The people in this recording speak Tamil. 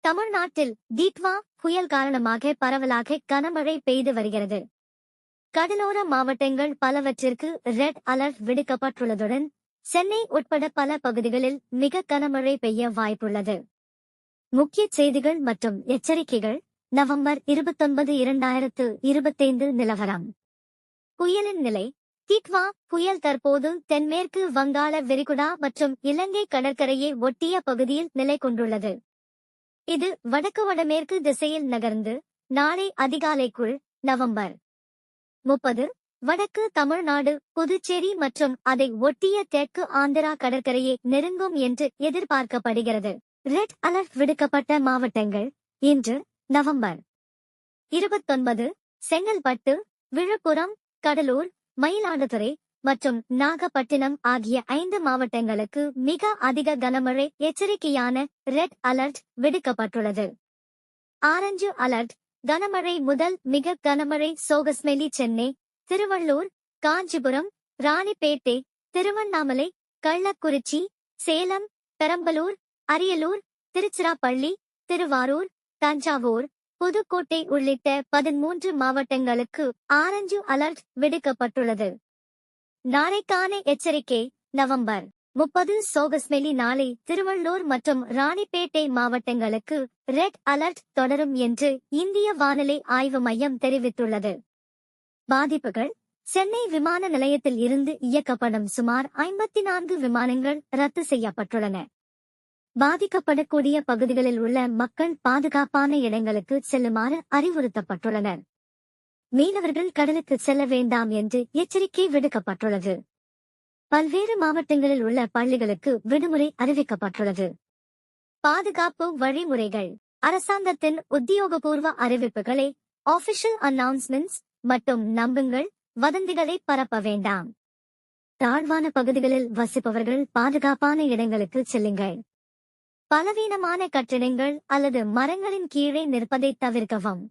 தமிழ்நாட்டில் தீத்வா புயல் காரணமாக பரவலாக கனமழை பெய்து வருகிறது. கடலோர மாவட்டங்கள் பலவற்றிற்கு ரெட் அலர்ட் விடுக்கப்பட்டுள்ளதுடன் சென்னை உட்பட பல பகுதிகளில் மிக கனமழை பெய்ய வாய்ப்புள்ளது. முக்கிய செய்திகள் மற்றும் எச்சரிக்கைகள். நவம்பர் 29, 2025 நிலவரம். புயலின் நிலை. தீத்வா புயல் தற்போது தென்மேற்கு வங்காள விரிகுடா மற்றும் இலங்கை கடற்கரையை ஒட்டிய பகுதியில் நிலை கொண்டுள்ளது. இது வடக்கு வடமேற்கு திசையில் நகர்ந்து நாளை அதிகாலைக்குள் நவம்பர் 30 வடக்கு தமிழ்நாடு, புதுச்சேரி மற்றும் அதை ஒட்டிய தெற்கு ஆந்திரா கடற்கரையை நெருங்கும் என்று எதிர்பார்க்கப்படுகிறது. ரெட் அலர்ட் விடுக்கப்பட்ட மாவட்டங்கள். இன்று நவம்பர் 29 செங்கல்பட்டு, விழுப்புரம், கடலூர், மயிலாடுதுறை மற்றும் நாகப்பட்டினம் ஆகிய 5 மாவட்டங்களுக்கு மிக அதிக கனமழை எச்சரிக்கையான ரெட் அலர்ட் விடுக்கப்பட்டுள்ளது. ஆரஞ்சு அலர்ட் கனமழை முதல் மிக கனமழை சோகஸ்மெலி சென்னை, திருவள்ளூர், காஞ்சிபுரம், ராணிப்பேட்டை, திருவண்ணாமலை, கள்ளக்குறிச்சி, சேலம், பெரம்பலூர், அரியலூர், திருச்சிராப்பள்ளி, திருவாரூர், தஞ்சாவூர், புதுக்கோட்டை உள்ளிட்ட 13 மாவட்டங்களுக்கு ஆரஞ்சு அலர்ட் விடுக்கப்பட்டுள்ளது. நாளைக்கான எச்சரிக்கை. நவம்பர் 30 சோகஸ்மெலி நாளை திருவள்ளூர் மற்றும் ராணிப்பேட்டை மாவட்டங்களுக்கு ரெட் அலர்ட் தொடரும் என்று இந்திய வானிலை ஆய்வு மையம் தெரிவித்துள்ளது. பாதிப்புகள். சென்னை விமான நிலையத்தில் இருந்து இயக்கப்படும் சுமார் 54 விமானங்கள் ரத்து செய்யப்பட்டுள்ளன. பாதிக்கப்படக்கூடிய பகுதிகளில் உள்ள மக்கள் பாதுகாப்பான இடங்களுக்கு செல்லுமாறு அறிவுறுத்தப்பட்டுள்ளனர். மீனவர்கள் கடலுக்கு செல்ல வேண்டாம் என்று எச்சரிக்கை விடுக்கப்பட்டுள்ளது. பல்வேறு மாவட்டங்களில் உள்ள பள்ளிகளுக்கு விடுமுறை அறிவிக்கப்பட்டுள்ளது. பாதுகாப்பு வழிமுறைகள். அரசாங்கத்தின் உத்தியோகபூர்வ அறிவிப்புகளை ஆபிஷியல் அனௌன்ஸ்மெண்ட்ஸ் மட்டும் நம்புங்கள். வதந்திகளை பரப்ப வேண்டாம். தாழ்வான பகுதிகளில் வசிப்பவர்கள் பாதுகாப்பான இடங்களுக்கு செல்லுங்கள். பலவீனமான கட்டிடங்கள் அல்லது மரங்களின் கீழே நிற்பதை தவிர்க்கவும்.